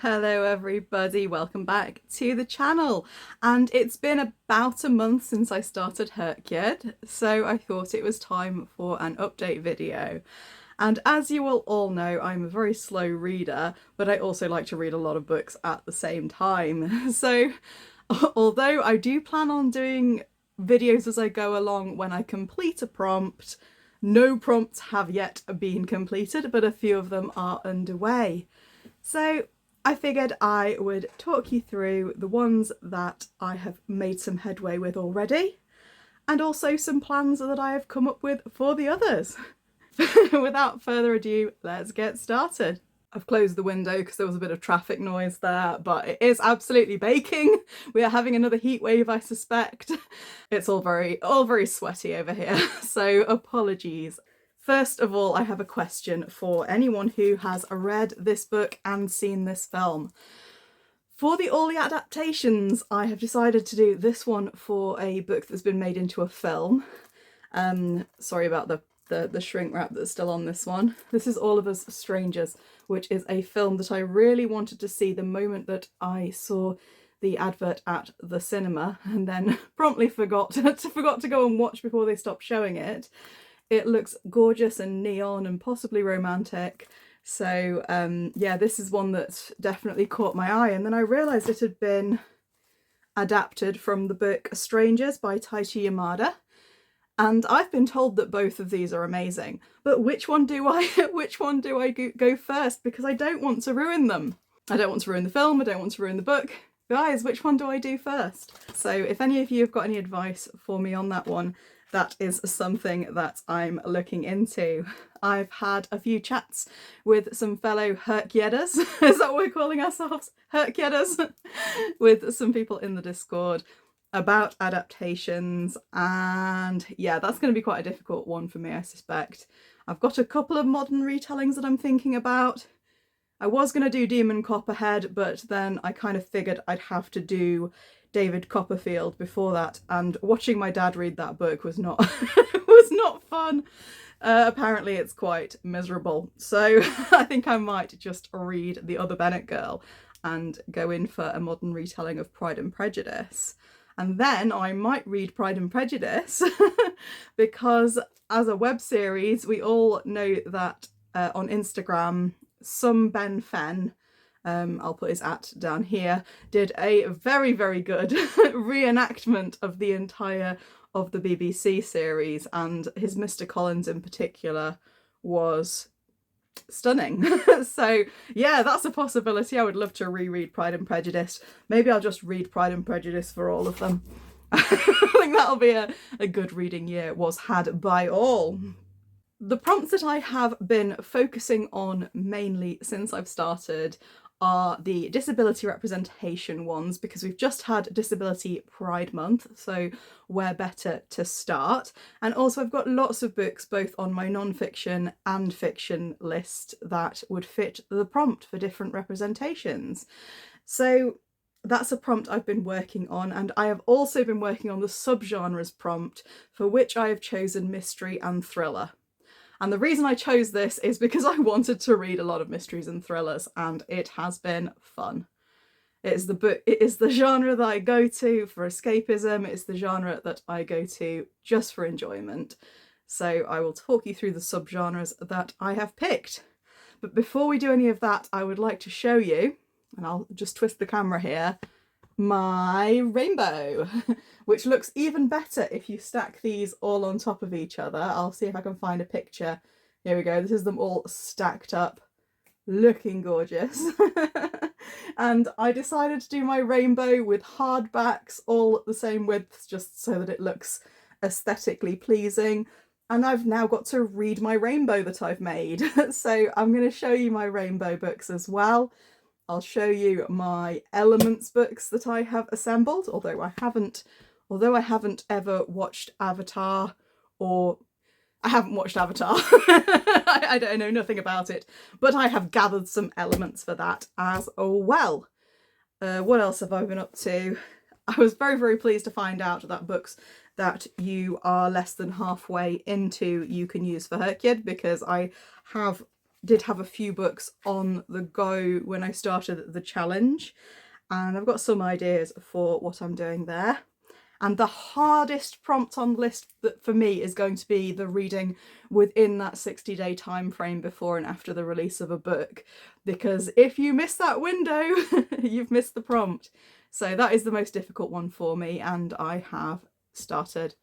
Hello everybody, welcome back to the channel. And it's been about a month since I started Hardboiled, so I thought it was time for an update video. And as you will all know, I'm a very slow reader, but I also like to read a lot of books at the same time. So although I do plan on doing videos as I go along when I complete a prompt, no prompts have yet been completed, but a few of them are underway. So I figured I would talk you through the ones that I have made some headway with already, and also some plans that I have come up with for the others. Without further ado, let's get started. I've closed the window because there was a bit of traffic noise there, but it is absolutely baking. We are having another heat wave, I suspect. It's all very sweaty over here, so apologies. First of all, I have a question for anyone who has read this book and seen this film. For all the adaptations, I have decided to do this one for a book that's been made into a film. Sorry about the shrink wrap that's still on this one. This is All of Us Strangers, which is a film that I really wanted to see the moment that I saw the advert at the cinema, and then promptly forgot to go and watch before they stopped showing it. It looks gorgeous and neon and possibly romantic. So yeah, this is one that definitely caught my eye. And then I realised it had been adapted from the book Strangers by Taichi Yamada. And I've been told that both of these are amazing. But which one do I go first? Because I don't want to ruin them. I don't want to ruin the film, I don't want to ruin the book. Guys, which one do I do first? So if any of you have got any advice for me on that one, that is something that I'm looking into. I've had a few chats with some fellow Hardboilers, is that what we're calling ourselves? Hardboilers? With some people in the Discord about adaptations, and yeah, that's going to be quite a difficult one for me, I suspect. I've got a couple of modern retellings that I'm thinking about. I was going to do Demon Copperhead, but then I kind of figured I'd have to do David Copperfield before that, and watching my dad read that book was not was not fun. Apparently it's quite miserable, so I think I might just read The Other Bennet Girl and go in for a modern retelling of Pride and Prejudice. And then I might read Pride and Prejudice because as a web series we all know that on Instagram some Ben Fenn, I'll put his @ down here, did a very, very good reenactment of the entire of the BBC series, and his Mr. Collins in particular was stunning. So yeah, that's a possibility. I would love to reread Pride and Prejudice. Maybe I'll just read Pride and Prejudice for all of them. I think that'll be a good reading year was had by all. The prompts that I have been focusing on mainly since I've started are the disability representation ones, because we've just had Disability Pride Month, so where better to start. And also I've got lots of books both on my non-fiction and fiction list that would fit the prompt for different representations. So that's a prompt I've been working on, and I have also been working on the subgenres prompt, for which I have chosen mystery and thriller. And the reason I chose this is because I wanted to read a lot of mysteries and thrillers, and it has been fun. It is the genre that I go to for escapism, it's the genre that I go to just for enjoyment. So I will talk you through the subgenres that I have picked. But before we do any of that, I would like to show you, and I'll just twist the camera here, my rainbow, which looks even better if you stack these all on top of each other. I'll see if I can find a picture. Here we go, this is them all stacked up, looking gorgeous. And I decided to do my rainbow with hardbacks, all at the same width, just so that it looks aesthetically pleasing. And I've now got to read my rainbow that I've made. So I'm going to show you my rainbow books as well. I'll show you my elements books that I have assembled, although I haven't ever watched Avatar, or I haven't watched Avatar. I don't know nothing about it, but I have gathered some elements for that as well. What else have I been up to? I was very, very pleased to find out that books that you are less than halfway into you can use for Hardboiled, because I have did have a few books on the go when I started the challenge, and I've got some ideas for what I'm doing there. And the hardest prompt on the list that for me is going to be the reading within that 60-day time frame before and after the release of a book, because if you miss that window, you've missed the prompt. So that is the most difficult one for me, and I have started.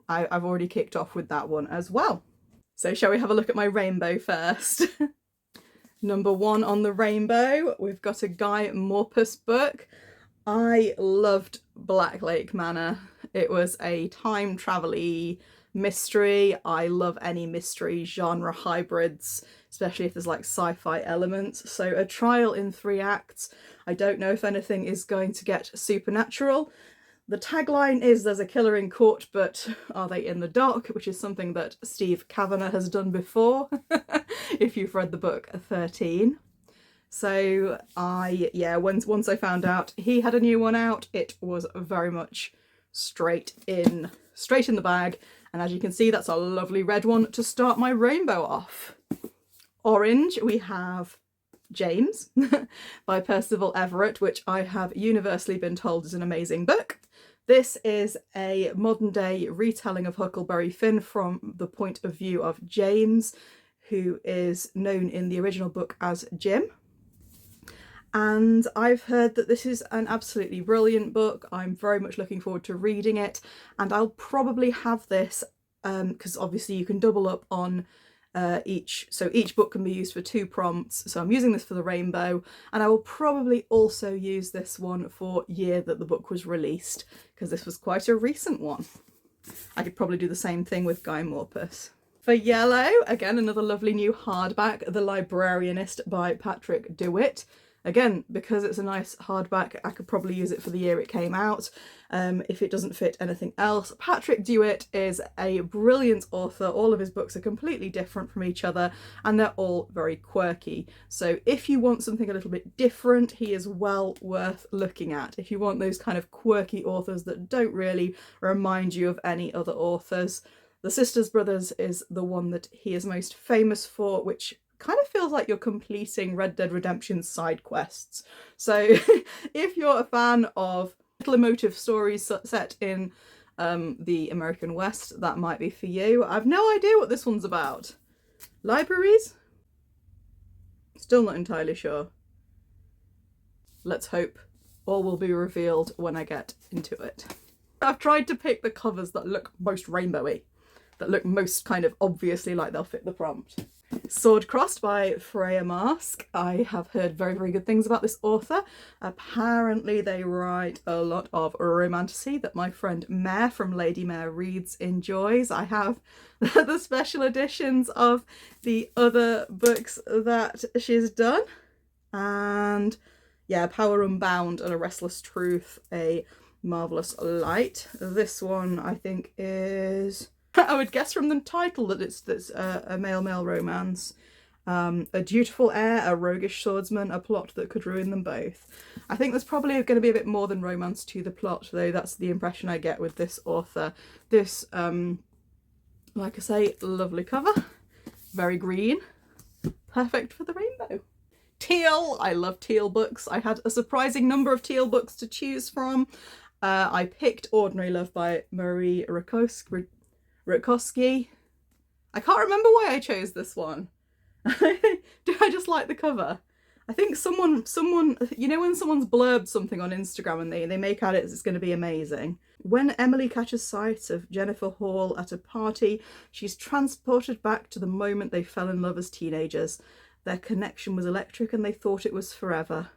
I've already kicked off with that one as well. So shall we have a look at my rainbow first? Number 1 on the rainbow, we've got a Guy Morpus book. I loved Black Lake Manor. It was a time travel-y mystery. I love any mystery genre hybrids, especially if there's like sci-fi elements. So a trial in 3 acts. I don't know if anything is going to get supernatural. The tagline is there's a killer in court, but are they in the dock? Which is something that Steve Kavanagh has done before, if you've read the book 13. So once I found out he had a new one out, it was very much straight in the bag. And as you can see, that's a lovely red one to start my rainbow off. Orange, we have James by Percival Everett, which I have universally been told is an amazing book. This is a modern day retelling of Huckleberry Finn from the point of view of James, who is known in the original book as Jim. And I've heard that this is an absolutely brilliant book. I'm very much looking forward to reading it, and I'll probably have this because obviously you can double up on each book can be used for 2 prompts. So I'm using this for the rainbow, and I will probably also use this one for year that the book was released, because this was quite a recent one. I could probably do the same thing with Guy Morpus. For yellow, again, another lovely new hardback, The Librarianist by Patrick DeWitt. Again, because it's a nice hardback, I could probably use it for the year it came out, if it doesn't fit anything else. Patrick DeWitt is a brilliant author. All of his books are completely different from each other, and they're all very quirky. So if you want something a little bit different, he is well worth looking at. If you want those kind of quirky authors that don't really remind you of any other authors, The Sisters Brothers is the one that he is most famous for, which kind of feels like you're completing Red Dead Redemption side quests. So if you're a fan of little emotive stories set in the American West, that might be for you. I've no idea what this one's about. Libraries? Still not entirely sure. Let's hope all will be revealed when I get into it. I've tried to pick the covers that look most rainbowy, that look most kind of obviously like they'll fit the prompt. Sword Crossed by Freya Marsk. I have heard very, very good things about this author. Apparently they write a lot of romantasy that my friend Mare from Lady Mare Reads enjoys. I have the special editions of the other books that she's done. And yeah, Power Unbound and A Restless Truth, A Marvellous Light. This one I think is... I would guess from the title that it's a male-male romance. A dutiful heir, a roguish swordsman, a plot that could ruin them both. I think there's probably going to be a bit more than romance to the plot, though. That's the impression I get with this author. This, like I say, lovely cover. Very green. Perfect for the rainbow. Teal. I love teal books. I had a surprising number of teal books to choose from. I picked Ordinary Love by Marie Rakowski. I can't remember why I chose this one. Do I just like the cover? I think someone, you know when someone's blurbed something on Instagram and they make out it's going to be amazing. When Emily catches sight of Jennifer Hall at a party, she's transported back to the moment they fell in love as teenagers. Their connection was electric and they thought it was forever.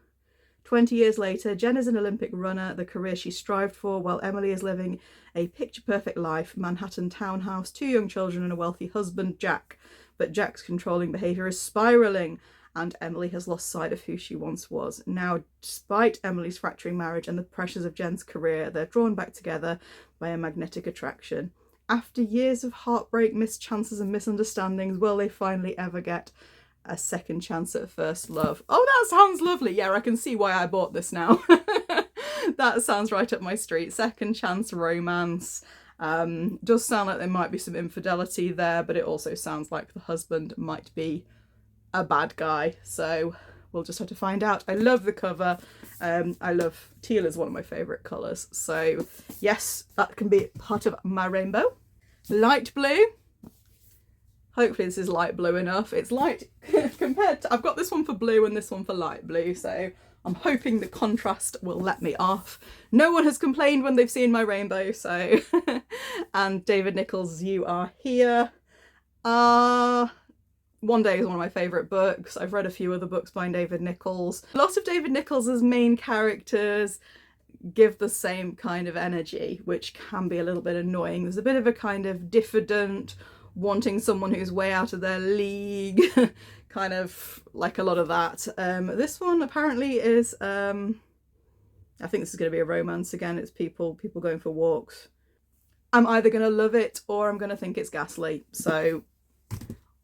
20 years later, Jen is an Olympic runner, the career she strived for, while Emily is living a picture-perfect life, Manhattan townhouse, 2 young children and a wealthy husband, Jack. But Jack's controlling behaviour is spiralling, and Emily has lost sight of who she once was. Now, despite Emily's fracturing marriage and the pressures of Jen's career, they're drawn back together by a magnetic attraction. After years of heartbreak, missed chances and misunderstandings, will they finally ever get a second chance at first love? Oh, that sounds lovely. Yeah, I can see why I bought this now. That sounds right up my street. Second chance romance. Does sound like there might be some infidelity there, but it also sounds like the husband might be a bad guy. So we'll just have to find out. I love the cover. I love teal is one of my favourite colours. So yes, that can be part of my rainbow. Light blue. Hopefully this is light blue enough. It's light compared to, I've got this one for blue and this one for light blue. So I'm hoping the contrast will let me off. No one has complained when they've seen my rainbow, so. And David Nicholls, you are here. One Day is one of my favourite books. I've read a few other books by David Nicholls. A lot of David Nicholls' main characters give the same kind of energy, which can be a little bit annoying. There's a bit of a kind of diffident, wanting someone who's way out of their league, kind of like a lot of that. This one apparently is, I think this is going to be a romance again. It's people going for walks. I'm either going to love it or I'm going to think it's ghastly. So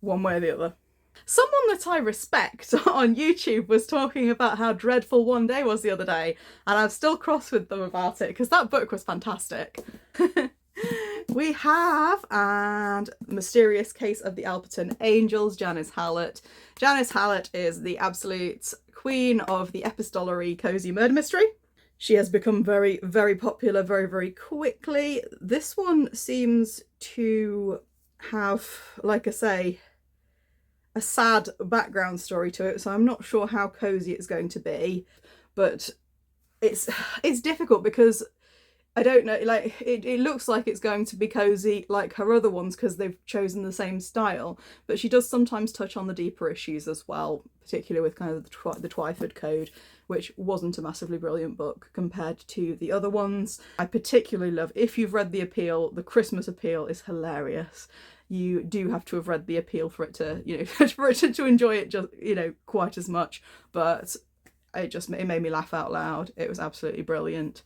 one way or the other. Someone that I respect on YouTube was talking about how dreadful One Day was the other day, and I'm still cross with them about it because that book was fantastic. We have And Mysterious Case of the Alperton Angels, Janice Hallett. Janice Hallett is the absolute queen of the epistolary cosy murder mystery. She has become very, very popular very, very quickly. This one seems to have, like I say, a sad background story to it, so I'm not sure how cosy it's going to be, but it's difficult because I don't know, like it looks like it's going to be cosy like her other ones because they've chosen the same style, but she does sometimes touch on the deeper issues as well, particularly with kind of the Twyford Code, which wasn't a massively brilliant book compared to the other ones. I particularly love, if you've read The Appeal, the Christmas Appeal is hilarious. You do have to have read The Appeal for it to, you know, for it to enjoy it just, you know, quite as much, but it made me laugh out loud. It was absolutely brilliant.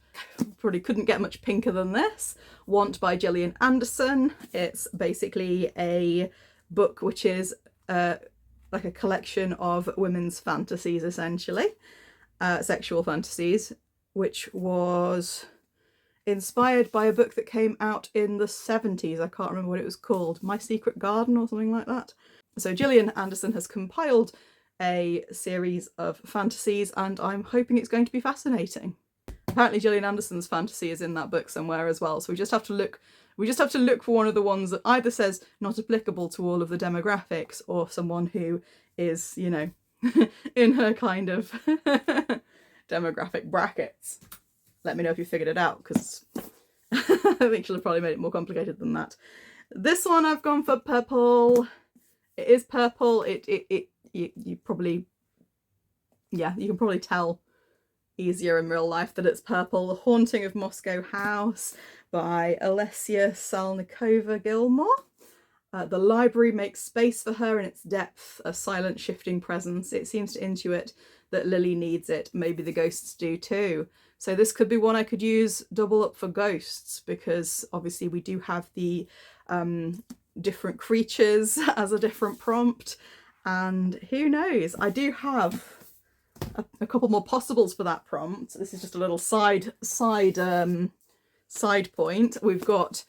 Probably couldn't get much pinker than this. Want by Gillian Anderson. It's basically a book which is like a collection of women's fantasies, essentially, sexual fantasies, which was inspired by a book that came out in the 70s. I can't remember what it was called. My Secret Garden or something like that. So Gillian Anderson has compiled a series of fantasies and I'm hoping it's going to be fascinating. Apparently Gillian Anderson's fantasy is in that book somewhere as well, so we just have to look for one of the ones that either says not applicable to all of the demographics or someone who is, you know, in her kind of demographic brackets. Let me know if you figured it out, because I think she'll have probably made it more complicated than that. This one I've gone for purple. It is purple. You probably, yeah, you can probably tell easier in real life that it's purple. The Haunting of Moscow House by Alessia Salnikova-Gilmore. The library makes space for her in its depth, a silent shifting presence. It seems to intuit that Lily needs it. Maybe the ghosts do too. So this could be one I could use double up for ghosts, because obviously we do have the different creatures as a different prompt. And who knows, I do have a couple more possibles for that prompt. This is just a little side point. We've got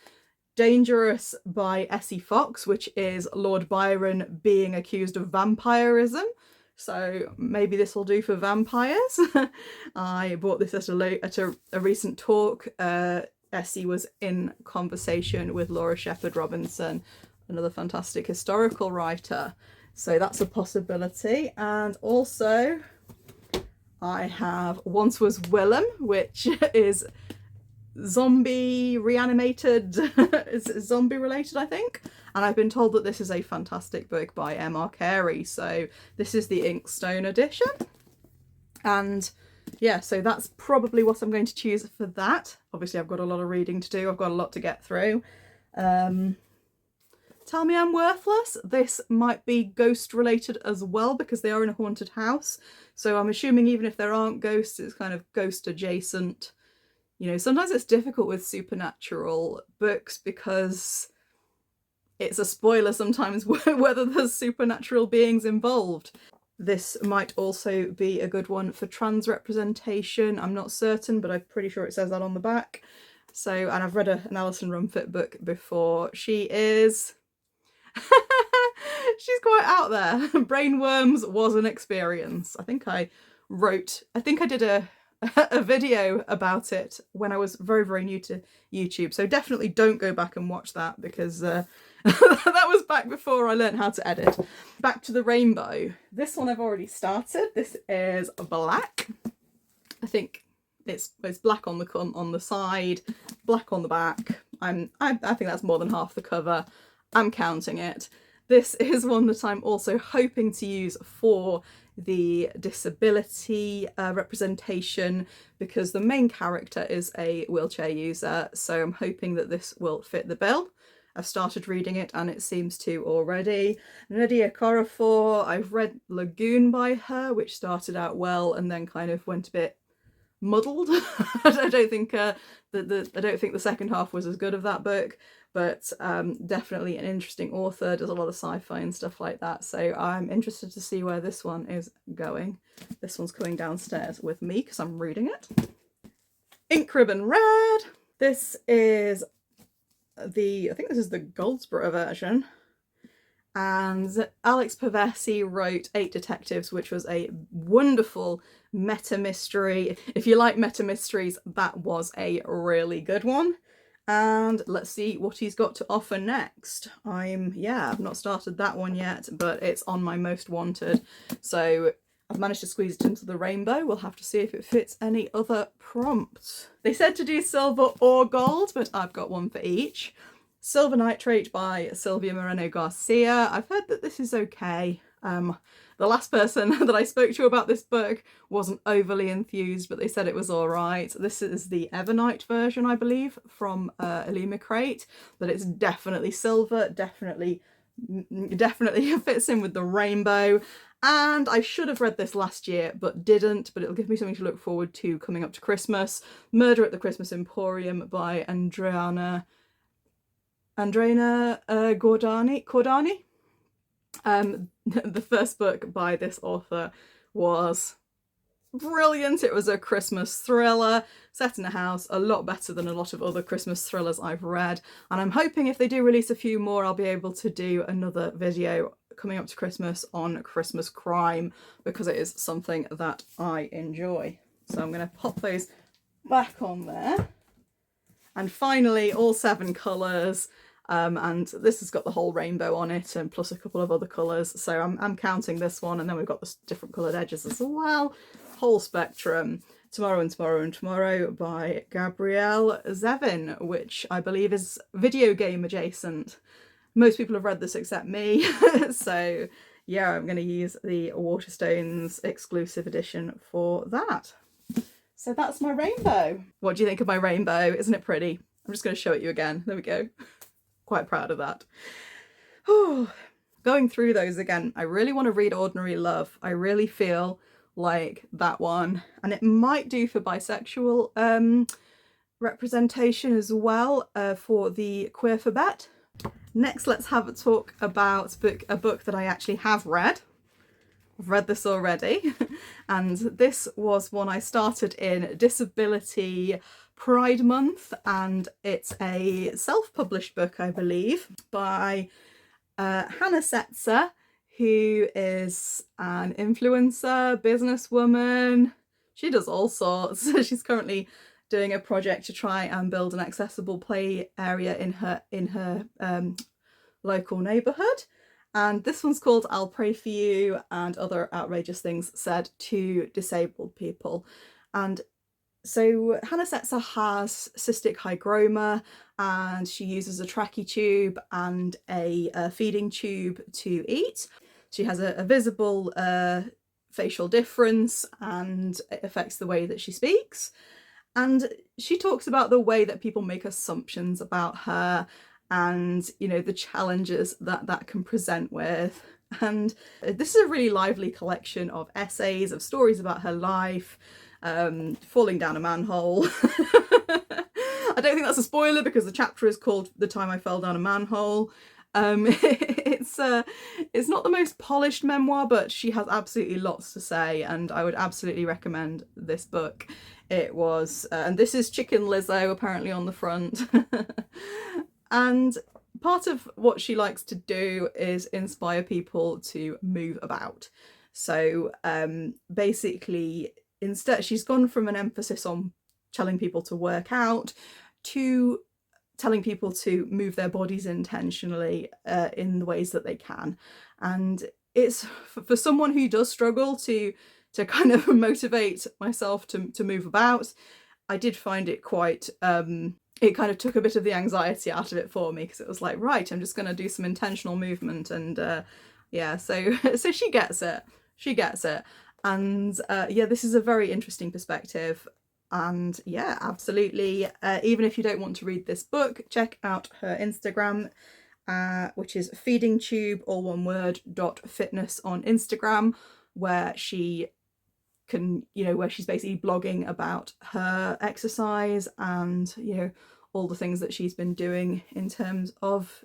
Dangerous by Essie Fox, which is Lord Byron being accused of vampirism. So maybe this will do for vampires. I bought this at a recent talk. Essie was in conversation with Laura Shepherd Robinson, another fantastic historical writer. So that's a possibility. And also I have Once Was Willem, which is zombie reanimated, is zombie related, I think. And I've been told that this is a fantastic book by M.R. Carey. So this is the Inkstone edition. And yeah, so that's probably what I'm going to choose for that. Obviously I've got a lot of reading to do. I've got a lot to get through. Tell Me I'm Worthless. This might be ghost related as well because they are in a haunted house. So I'm assuming even if there aren't ghosts, it's kind of ghost adjacent. You know, sometimes it's difficult with supernatural books because it's a spoiler sometimes whether there's supernatural beings involved. This might also be a good one for trans representation. I'm not certain, but I'm pretty sure it says that on the back. So, and I've read an Alison Rumfitt book before. She is She's quite out there. Brainworms was an experience. I think I did a video about it when I was very, very new to YouTube. So definitely don't go back and watch that, because that was back before I learned how to edit. Back to the rainbow. This one I've already started. This is black. I think it's black on the side, black on the back. I think that's more than half the cover. I'm counting it. This is one that I'm also hoping to use for the disability representation, because the main character is a wheelchair user, so I'm hoping that this will fit the bill. I've started reading it and it seems to already. Nadia Corafor, I've read Lagoon by her, which started out well and then kind of went a bit muddled. I don't think the second half was as good of that book, but definitely an interesting author, does a lot of sci-fi and stuff like that, so I'm interested to see where this one is going. This one's coming downstairs with me because I'm reading it. Ink Ribbon Red. This is I think this is the Goldsboro version, and Alex Pavesi wrote 8 Detectives, which was a wonderful meta mystery. If you like meta mysteries, that was a really good one. And let's see what he's got to offer next. I've not started that one yet, but it's on my most wanted. So I've managed to squeeze it into the rainbow. We'll have to see if it fits any other prompts. They said to do silver or gold, but I've got one for each. Silver Nitrate by Sylvia Moreno Garcia. I've heard that this is okay. The last person that I spoke to about this book wasn't overly enthused, but they said it was all right. This is the Evernight version, I believe, from Elima Crate, but it's definitely silver, definitely fits in with the rainbow. And I should have read this last year, but didn't, but it'll give me something to look forward to coming up to Christmas. Murder at the Christmas Emporium by Andreina Cordani. The first book by this author was brilliant. It was a Christmas thriller set in a house, a lot better than a lot of other Christmas thrillers I've read. And I'm hoping if they do release a few more, I'll be able to do another video coming up to Christmas on Christmas crime, because it is something that I enjoy. So I'm going to pop those back on there. And finally, all 7 colours. And this has got the whole rainbow on it, and plus a couple of other colours. So I'm counting this one, and then we've got the different coloured edges as well. Whole spectrum. Tomorrow and Tomorrow and Tomorrow by Gabrielle Zevin, which I believe is video game adjacent. Most people have read this except me. So yeah, I'm going to use the Waterstones exclusive edition for that. So that's my rainbow. What do you think of my rainbow? Isn't it pretty? I'm just going to show it you again. There we go. Quite proud of that. Going through those again, I really want to read Ordinary Love. I really feel like that one, and it might do for bisexual representation as well, for the Queer for Bet. Next, let's have a talk about a book that I actually have read. I've read this already, and this was one I started in Disability Pride Month, and it's a self-published book, I believe, by Hannah Setzer, who is an influencer, businesswoman. She does all sorts. She's currently doing a project to try and build an accessible play area in her local neighbourhood. And this one's called I'll Pray For You and Other Outrageous Things Said to Disabled People. And so Hannah Setzer has cystic hygroma, and she uses a trachea tube and a feeding tube to eat. She has a visible facial difference, and it affects the way that she speaks. And she talks about the way that people make assumptions about her, and you know, the challenges that that can present with. And this is a really lively collection of essays, of stories about her life, falling down a manhole. I don't think that's a spoiler because the chapter is called The Time I Fell Down a Manhole. It's not the most polished memoir, but she has absolutely lots to say, and I would absolutely recommend this book. It was, and this is Chicken Lizzo apparently on the front. And part of what she likes to do is inspire people to move about. So basically, instead, she's gone from an emphasis on telling people to work out to telling people to move their bodies intentionally in the ways that they can. And it's for someone who does struggle to kind of motivate myself to move about. I did find it quite it kind of took a bit of the anxiety out of it for me, because it was like, right, I'm just going to do some intentional movement. And yeah, so she gets it. And yeah, this is a very interesting perspective. And yeah, absolutely. Even if you don't want to read this book, check out her Instagram, which is feedingtube, all one word, .fitness on Instagram, where she can, where she's basically blogging about her exercise and, all the things that she's been doing in terms of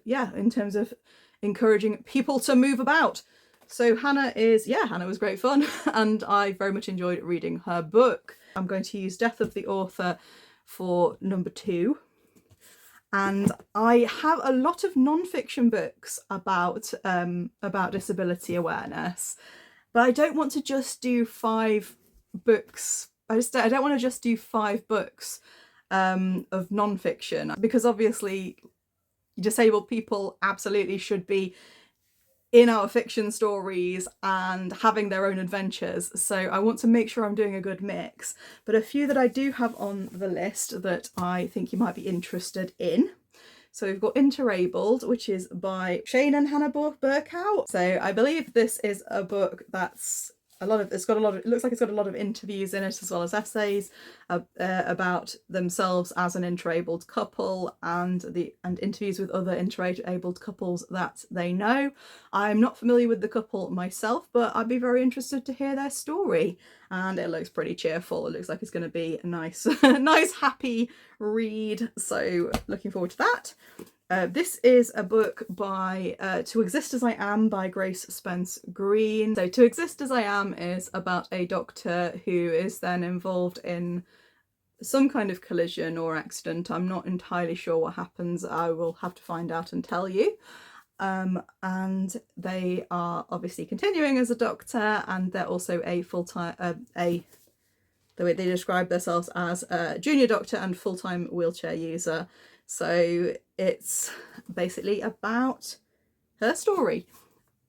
encouraging people to move about. So Hannah was great fun, and I very much enjoyed reading her book. I'm going to use Death of the Author for number 2. And I have a lot of non-fiction books about disability awareness, but I don't want to just do 5 books. I don't want to just do 5 books of non-fiction, because obviously disabled people absolutely should be in our fiction stories and having their own adventures. So I want to make sure I'm doing a good mix. But a few that I do have on the list that I think you might be interested in. So we've got Interabled, which is by Shane and Hannah Burkout. So I believe this is a book that's it looks like it's got a lot of interviews in it, as well as essays about themselves as an interabled couple, and interviews with other interabled couples that they know. I'm not familiar with the couple myself, but I'd be very interested to hear their story. And it looks pretty cheerful. It looks like it's going to be a nice, happy read. So looking forward to that. This is a book by To Exist As I Am by Grace Spence Green. So To Exist As I Am is about a doctor who is then involved in some kind of collision or accident. I'm not entirely sure what happens. I will have to find out and tell you. And they are obviously continuing as a doctor, and they're also a full-time, the way they describe themselves as a junior doctor and full-time wheelchair user. So it's basically about her story.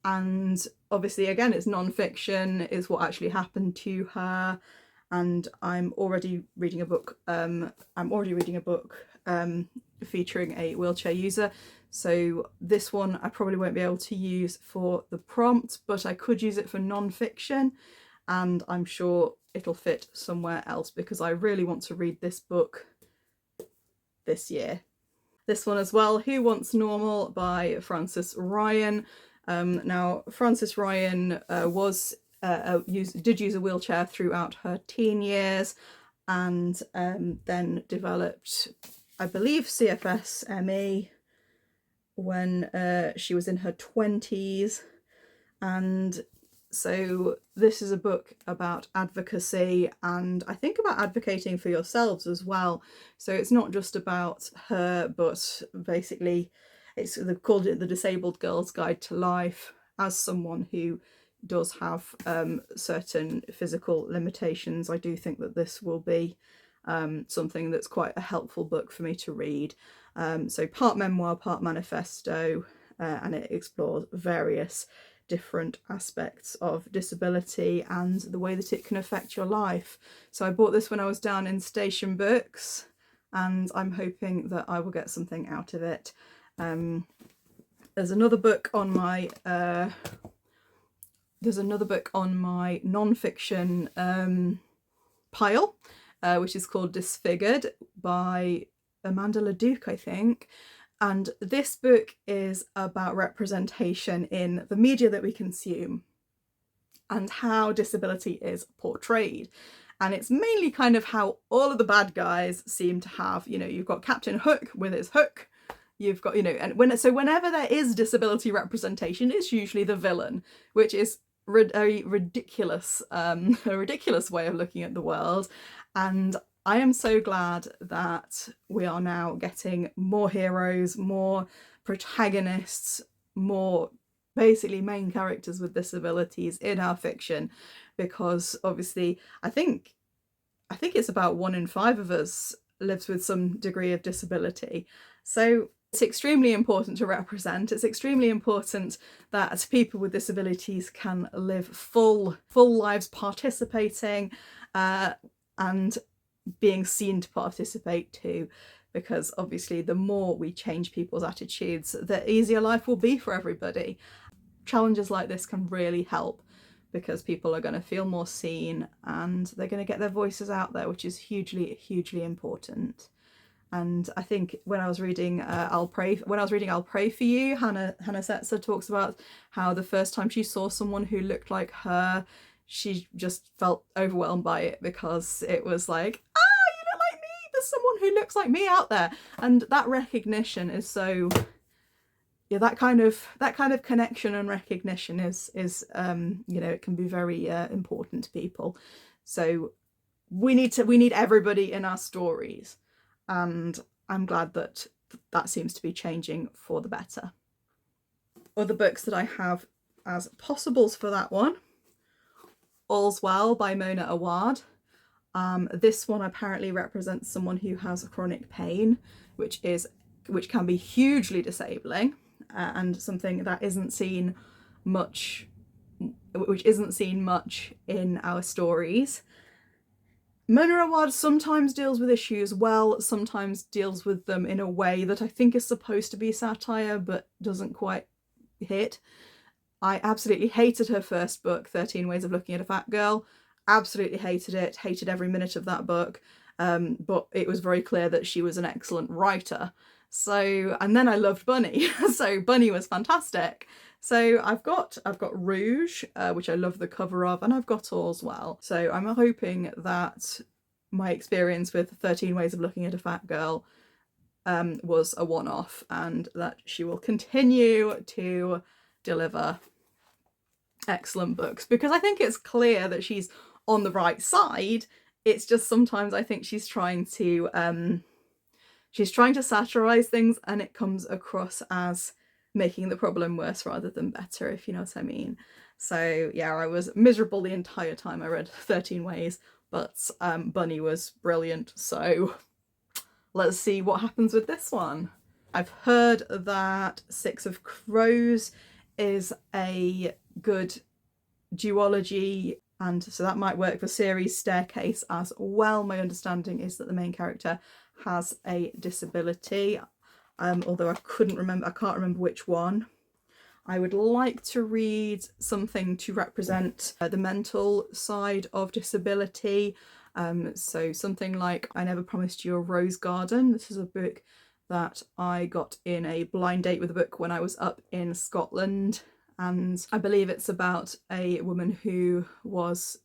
And obviously, again, it's non-fiction, is what actually happened to her. And I'm already reading a book. Featuring a wheelchair user. So this one I probably won't be able to use for the prompt, but I could use it for non-fiction, and I'm sure it'll fit somewhere else, because I really want to read this book this year. This one as well, Who Wants Normal by Frances Ryan. Now, Frances Ryan did use a wheelchair throughout her teen years, and then developed, I believe, CFS-ME when she was in her 20s. And so this is a book about advocacy, and I think about advocating for yourselves as well. So it's not just about her, but basically they've called it The Disabled Girl's Guide to Life. As someone who does have certain physical limitations, I do think that this will be something that's quite a helpful book for me to read. So part memoir, part manifesto, and it explores various different aspects of disability and the way that it can affect your life. So I bought this when I was down in Station Books, and I'm hoping that I will get something out of it. There's another book on my non-fiction pile, which is called Disfigured by Amanda Leduc, I think. And this book is about representation in the media that we consume and how disability is portrayed. And it's mainly kind of how all of the bad guys seem to have, you've got Captain Hook with his hook. You've got, and whenever there is disability representation, it's usually the villain, which is a ridiculous way of looking at the world. And I am so glad that we are now getting more heroes, more protagonists, more basically main characters with disabilities in our fiction, because obviously I think it's about 1 in 5 of us lives with some degree of disability. So it's extremely important to represent. It's extremely important that people with disabilities can live full lives participating and being seen to participate too, because obviously the more we change people's attitudes, the easier life will be for everybody. Challenges like this can really help, because people are going to feel more seen and they're going to get their voices out there, which is hugely important. And I think when I was reading I'll Pray for You, Hannah Setzer talks about how the first time she saw someone who looked like her, she just felt overwhelmed by it, because it was like, you look like me, there's someone who looks like me out there. And that recognition is so, yeah, that kind of connection and recognition is you know, it can be very important to people. So we need everybody in our stories, and I'm glad that that seems to be changing for the better. Other books that I have as possibles for that one: All's Well by Mona Awad. This one apparently represents someone who has chronic pain, which can be hugely disabling, and something that isn't seen much in our stories. Mona Awad sometimes deals with issues well, sometimes deals with them in a way that I think is supposed to be satire but doesn't quite hit. I absolutely hated her first book, 13 Ways of Looking at a Fat Girl. Absolutely hated it, hated every minute of that book, but it was very clear that she was an excellent writer. So, and then I loved Bunny, so Bunny was fantastic. So I've got Rouge, which I love the cover of, and I've got All's Well. So I'm hoping that my experience with 13 Ways of Looking at a Fat Girl was a one-off, and that she will continue to deliver excellent books, because I think it's clear that she's on the right side. It's just sometimes I think she's trying to satirize things, and it comes across as making the problem worse rather than better, if you know what I mean. So yeah, I was miserable the entire time I read 13 Ways, but Bunny was brilliant, so let's see what happens with this one. I've heard that Six of Crows is a good duology, and so that might work for series Staircase as well. My understanding is that the main character has a disability, although I can't remember which one. I would like to read something to represent the mental side of disability. So something like I Never Promised You a Rose Garden. This is a book that I got in a blind date with a book when I was up in Scotland, and I believe it's about a woman who was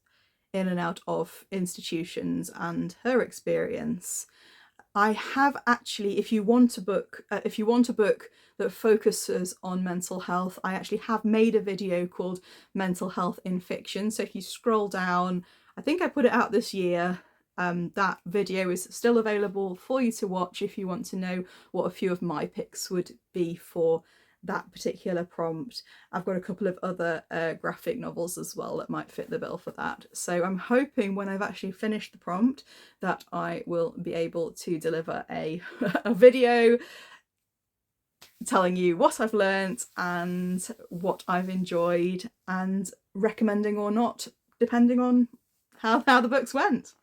in and out of institutions and her experience. I have actually, if you want a book that focuses on mental health, I actually have made a video called Mental Health in Fiction. So if you scroll down, I think I put it out this year. That video is still available for you to watch if you want to know what a few of my picks would be for that particular prompt. I've got a couple of other graphic novels as well that might fit the bill for that. So I'm hoping when I've actually finished the prompt that I will be able to deliver a video telling you what I've learnt and what I've enjoyed, and recommending or not, depending on how the books went.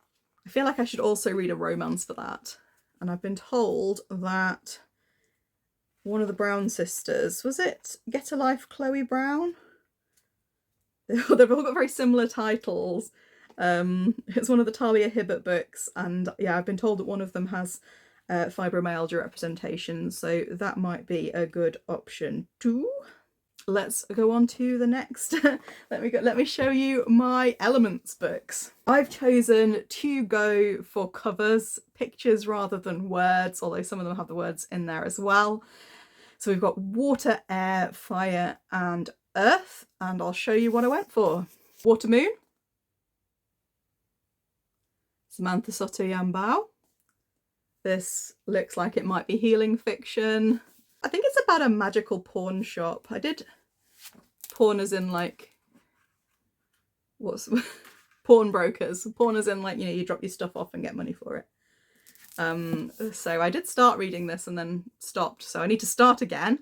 I feel like I should also read a romance for that. And I've been told that one of the Brown sisters, was it Get a Life Chloe Brown? They've all got very similar titles. It's one of the Talia Hibbert books, and yeah, I've been told that one of them has fibromyalgia representation, so that might be a good option too. Let's go on to the next. Let me show you my Elements books. I've chosen to go for covers, pictures rather than words, although some of them have the words in there as well. So we've got Water, Air, Fire and Earth, and I'll show you what I went for. Water Moon, Samantha Soto Yambao. This looks like it might be healing fiction. I think it's about a magical pawn shop. I did pawn as in like, what's pawnbrokers. Pawn as in like, you know, you drop your stuff off and get money for it. So I did start reading this and then stopped. So I need to start again,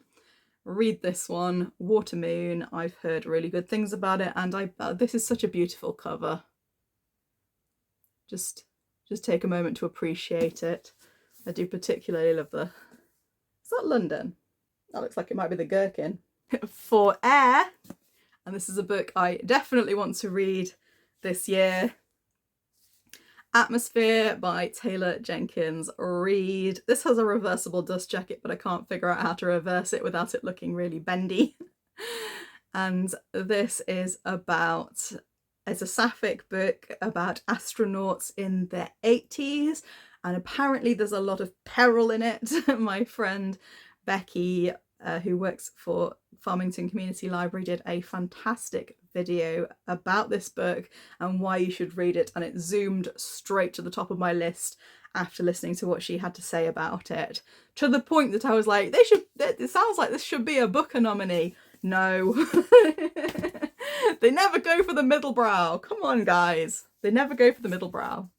read this one, Water Moon. I've heard really good things about it, and this is such a beautiful cover. Just take a moment to appreciate it. I do particularly love the... Is that London? That looks like it might be the Gherkin. For Air, and this is a book I definitely want to read this year. Atmosphere by Taylor Jenkins Reid. This has a reversible dust jacket, but I can't figure out how to reverse it without it looking really bendy. And this is about... It's a sapphic book about astronauts in their 80s, and apparently there's a lot of peril in it. My friend Becky, who works for Farmington Community Library, did a fantastic video about this book and why you should read it, and it zoomed straight to the top of my list after listening to what she had to say about it, to the point that I was like, it sounds like this should be a Booker nominee. No. They never go for the middle brow. Come on, guys. They never go for the middle brow.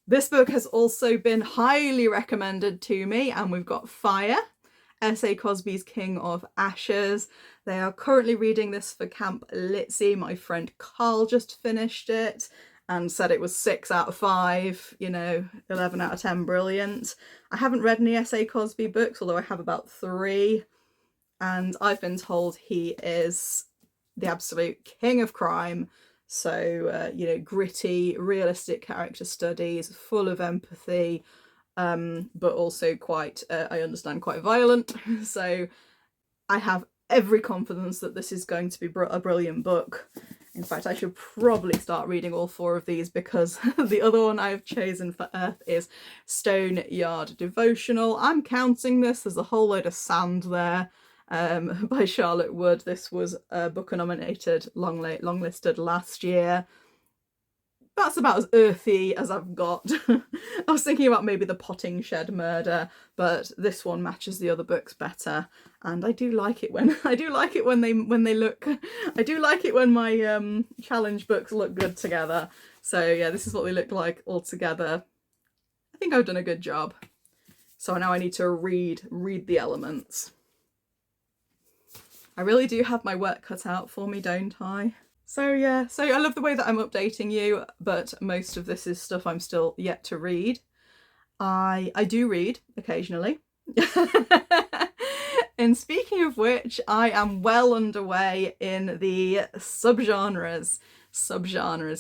This book has also been highly recommended to me, and we've got Fire, S.A. Cosby's King of Ashes. They are currently reading this for Camp Litzy. My friend Carl just finished it and said it was 6 out of 5, you know, 11 out of 10, brilliant. I haven't read any S.A. Cosby books, although I have about 3. And I've been told he is the absolute king of crime. So, you know, gritty, realistic character studies, full of empathy, but also quite, I understand, quite violent. So I have every confidence that this is going to be a brilliant book. In fact, I should probably start reading all 4 of these, because the other one I've chosen for Earth is Stone Yard Devotional. I'm counting this. There's a whole load of sand there. By Charlotte Wood. This was Booker nominated, longlisted last year. That's about as earthy as I've got. I was thinking about maybe the Potting Shed Murder, but this one matches the other books better, and I do like it when they look. I do like it when my challenge books look good together. So yeah, this is what they look like all together. I think I've done a good job. So now I need to read the elements. I really do have my work cut out for me, don't I? So yeah, so I love the way that I'm updating you, but most of this is stuff I'm still yet to read. I do read occasionally. And speaking of which, I am well underway in the subgenres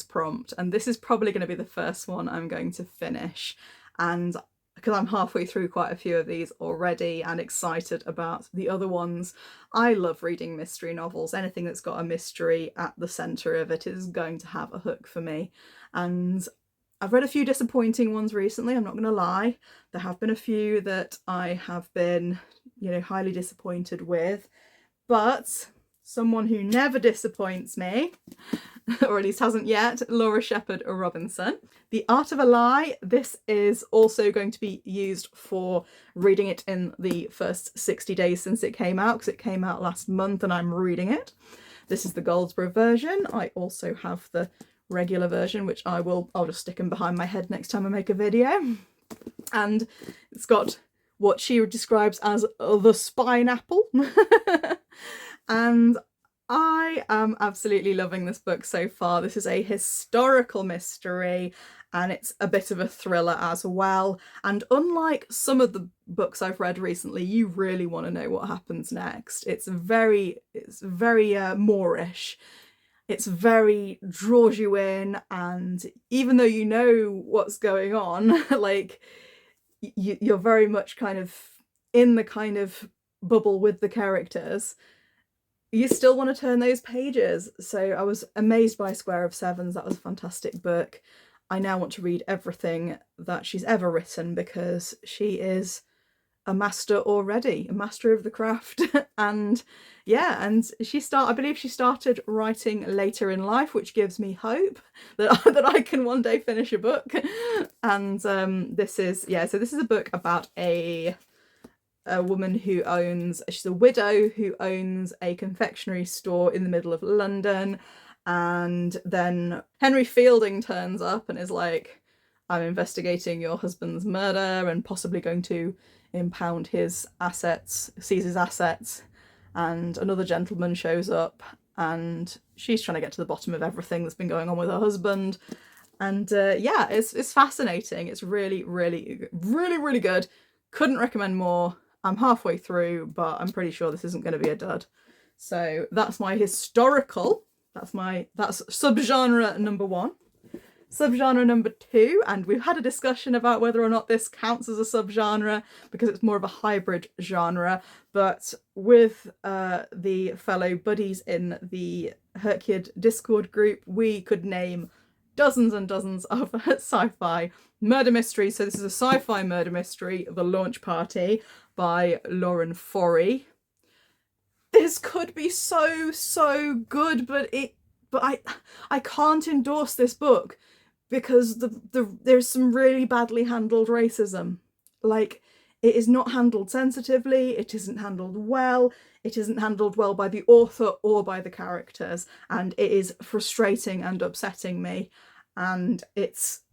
prompt, and this is probably going to be the first one I'm going to finish. And because I'm halfway through quite a few of these already and excited about the other ones. I love reading mystery novels. Anything that's got a mystery at the centre of it is going to have a hook for me. And I've read a few disappointing ones recently, I'm not going to lie. There have been a few that I have been, you know, highly disappointed with. But someone who never disappoints me, or at least hasn't yet, Laura Shepherd Robinson. The Art of a Lie. This is also going to be used for reading it in the first 60 days since it came out, because it came out last month and I'm reading it. This is the Goldsborough version. I also have the regular version, which I'll just stick them behind my head next time I make a video. And it's got what she describes as the spine apple. And I am absolutely loving this book so far. This is a historical mystery, and it's a bit of a thriller as well. And unlike some of the books I've read recently, you really want to know what happens next. It's very Moorish. It's very draws you in, and even though you know what's going on, like you're very much kind of in the kind of bubble with the characters, you still want to turn those pages. So I was amazed by Square of Sevens. That was a fantastic book. I now want to read everything that she's ever written, because she is a master already, a master of the craft. And yeah, and I believe she started writing later in life, which gives me hope that I can one day finish a book. And this is a book about a a woman who she's a widow who owns a confectionery store in the middle of London, and then Henry Fielding turns up and is like, I'm investigating your husband's murder and possibly going to impound his assets, seize his assets. And another gentleman shows up and she's trying to get to the bottom of everything that's been going on with her husband. And yeah, it's fascinating. It's really, really, really, really good. Couldn't recommend more. I'm halfway through, but I'm pretty sure this isn't going to be a dud. So that's my historical. That's subgenre number 1. Subgenre number 2, and we've had a discussion about whether or not this counts as a subgenre because it's more of a hybrid genre, but with the fellow buddies in the Herkyard Discord group, we could name dozens and dozens of sci-fi murder mysteries. So this is a sci-fi murder mystery, The Launch Party by Lauren Forry. This could be so good, but I can't endorse this book because there's some really badly handled racism. Like, it is not handled sensitively, it isn't handled well, it isn't handled well by the author or by the characters, and it is frustrating and upsetting me. And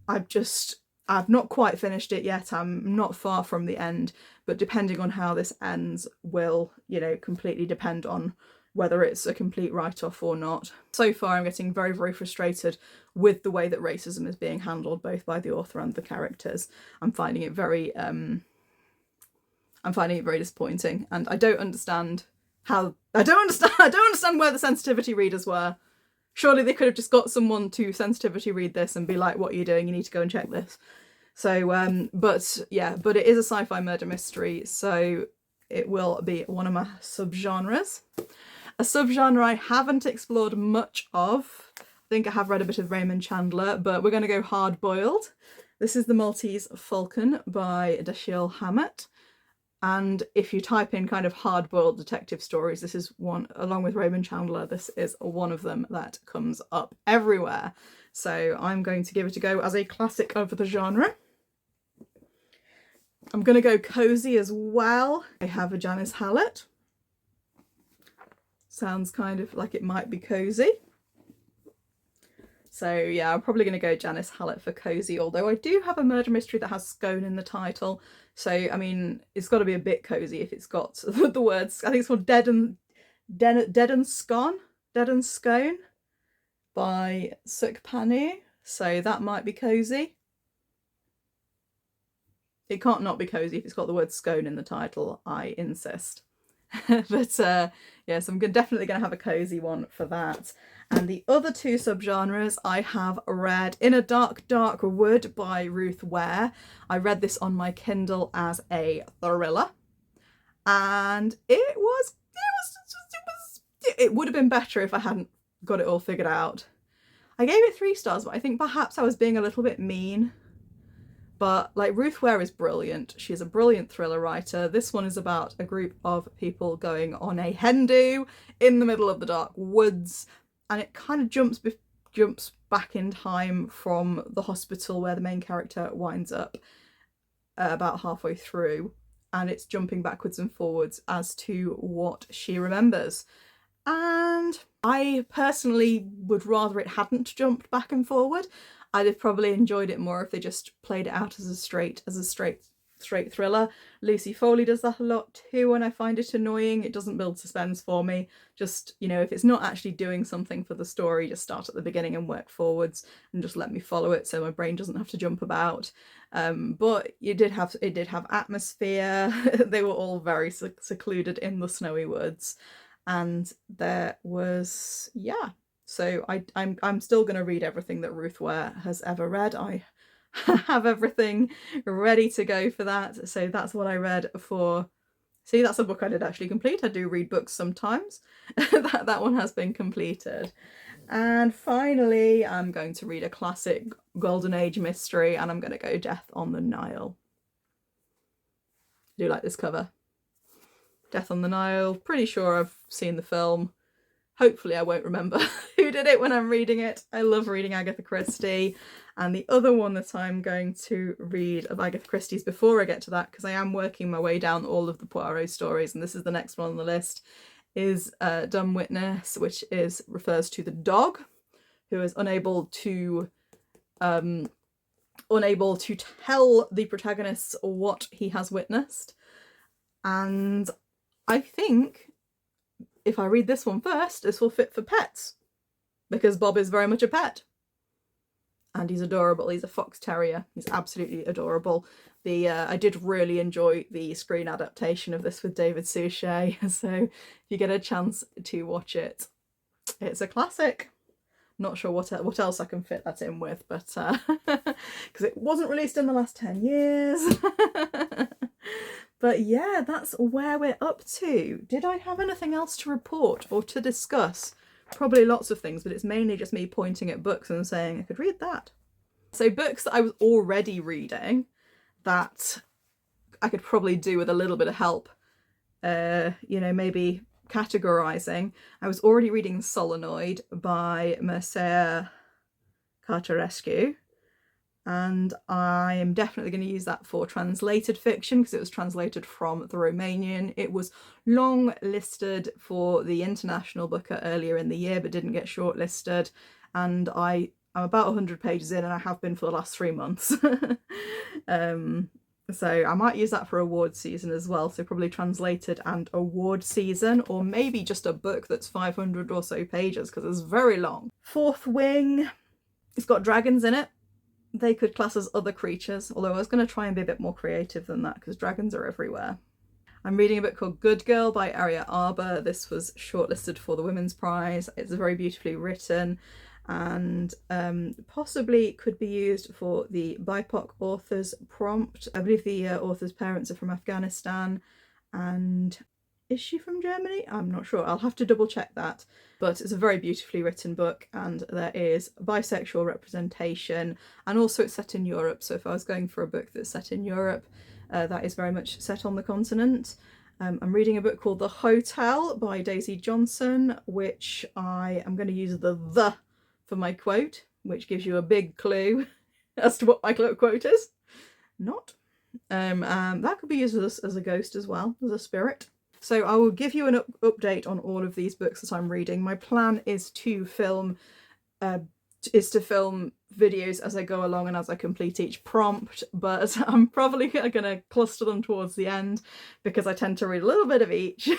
I've not quite finished it yet, I'm not far from the end, but depending on how this ends will, completely depend on whether it's a complete write-off or not. So far I'm getting very, very frustrated with the way that racism is being handled, both by the author and the characters. I'm finding it very disappointing, and I don't understand where the sensitivity readers were. Surely they could have just got someone to sensitivity read this and be like, what are you doing? You need to go and check this. So, but it is a sci-fi murder mystery, so it will be one of my subgenres. A subgenre I haven't explored much of. I think I have read a bit of Raymond Chandler, but we're going to go Hardboiled. This is The Maltese Falcon by Dashiell Hammett. And if you type in kind of hard-boiled detective stories, this is one, along with Raymond Chandler, this is one of them that comes up everywhere. So I'm going to give it a go as a classic of the genre. I'm going to go cozy as well. I have a Janice Hallett. Sounds kind of like it might be cozy. So yeah, I'm probably going to go Janice Hallett for cozy, although I do have a murder mystery that has scone in the title. So, I mean, it's got to be a bit cozy if it's got the words. I think it's called Dead and Scone by Suk Panu. So that might be cozy. It can't not be cozy if it's got the word scone in the title, I insist. But yes, I'm definitely going to have a cozy one for that. And the other two subgenres I have read In a Dark, Dark Wood by Ruth Ware. I read this on my Kindle as a thriller. And it would have been better if I hadn't got it all figured out. I gave it 3 stars, but I think perhaps I was being a little bit mean. But like, Ruth Ware is brilliant. She's a brilliant thriller writer. This one is about a group of people going on a hen do in the middle of the dark woods. And it kind of jumps back in time from the hospital where the main character winds up about halfway through. And it's jumping backwards and forwards as to what she remembers. And I personally would rather it hadn't jumped back and forward. I'd have probably enjoyed it more if they just played it out as a straight thriller. Lucy Foley does that a lot too, and I find it annoying. It doesn't build suspense for me. Just, if it's not actually doing something for the story, just start at the beginning and work forwards and just let me follow it so my brain doesn't have to jump about. But it did have atmosphere. They were all very secluded in the snowy woods, and there was, yeah. So I'm still going to read everything that Ruth Ware has ever read. I have everything ready to go for that. So that's what I read for. See, that's a book I did actually complete. I do read books sometimes. that one has been completed. And finally, I'm going to read a classic Golden Age mystery, and I'm going to go Death on the Nile. I do like this cover. Death on the Nile. Pretty sure I've seen the film. Hopefully I won't remember who did it when I'm reading it. I love reading Agatha Christie. And the other one that I'm going to read of Agatha Christie's before I get to that, because I am working my way down all of the Poirot stories, and this is the next one on the list, is Dumb Witness, which refers to the dog who is unable to tell the protagonists what he has witnessed. And I think if I read this one first, this will fit for pets, because Bob is very much a pet. And he's adorable. He's a fox terrier. He's absolutely adorable. I did really enjoy the screen adaptation of this with David Suchet. So if you get a chance to watch it, it's a classic. Not sure what else I can fit that in with, but because it wasn't released in the last 10 years. But yeah, that's where we're up to. Did I have anything else to report or to discuss? Probably lots of things, but it's mainly just me pointing at books and saying I could read that. So books that I was already reading that I could probably do with a little bit of help, maybe categorizing. I was already reading Solenoid by Mircea Cartarescu, and I am definitely going to use that for translated fiction because it was translated from the Romanian. It was long listed for the International Booker earlier in the year but didn't get shortlisted, and I'm about 100 pages in and I have been for the last 3 months. So I might use that for award season as well, so probably translated and award season, or maybe just a book that's 500 or so pages because it's very long. Fourth Wing, it's got dragons in it. They could class as other creatures, although I was going to try and be a bit more creative than that because dragons are everywhere. I'm reading a book called Good Girl by Aria Arber. This was shortlisted for the Women's Prize. It's very beautifully written and possibly could be used for the BIPOC author's prompt. I believe the author's parents are from Afghanistan, and is she from Germany? I'm not sure. I'll have to double check that. But it's a very beautifully written book and there is bisexual representation, and also it's set in Europe. So if I was going for a book that's set in Europe, that is very much set on the continent. I'm reading a book called The Hotel by Daisy Johnson, which I am going to use the for my quote, which gives you a big clue as to what my quote is. Not. That could be used as a ghost as well, as a spirit. So I will give you an update on all of these books that I'm reading. My plan is to film videos as I go along and as I complete each prompt, but I'm probably going to cluster them towards the end because I tend to read a little bit of each.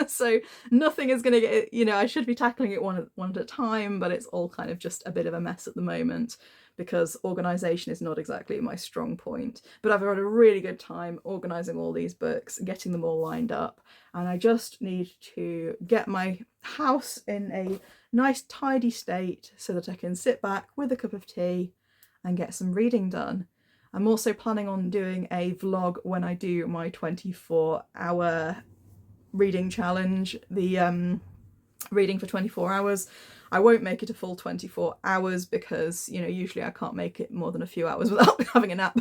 So nothing is going to get, I should be tackling it one at a time, but it's all kind of just a bit of a mess at the moment because organisation is not exactly my strong point. But I've had a really good time organising all these books, getting them all lined up, and I just need to get my house in a nice tidy state so that I can sit back with a cup of tea and get some reading done. I'm also planning on doing a vlog when I do my 24-hour reading challenge, the reading for 24 hours. I won't make it a full 24 hours because, usually I can't make it more than a few hours without having a nap.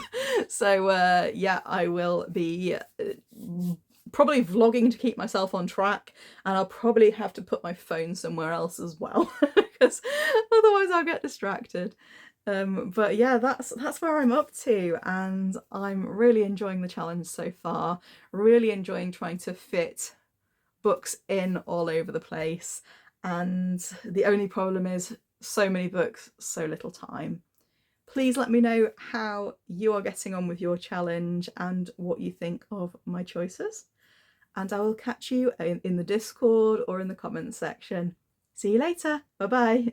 So yeah, I will be probably vlogging to keep myself on track, and I'll probably have to put my phone somewhere else as well because otherwise I'll get distracted. But yeah, that's where I'm up to, and I'm really enjoying the challenge so far. Really enjoying trying to fit books in all over the place, and the only problem is so many books, so little time. Please let me know how you are getting on with your challenge and what you think of my choices. And I will catch you in the Discord or in the comments section. See you later. Bye bye.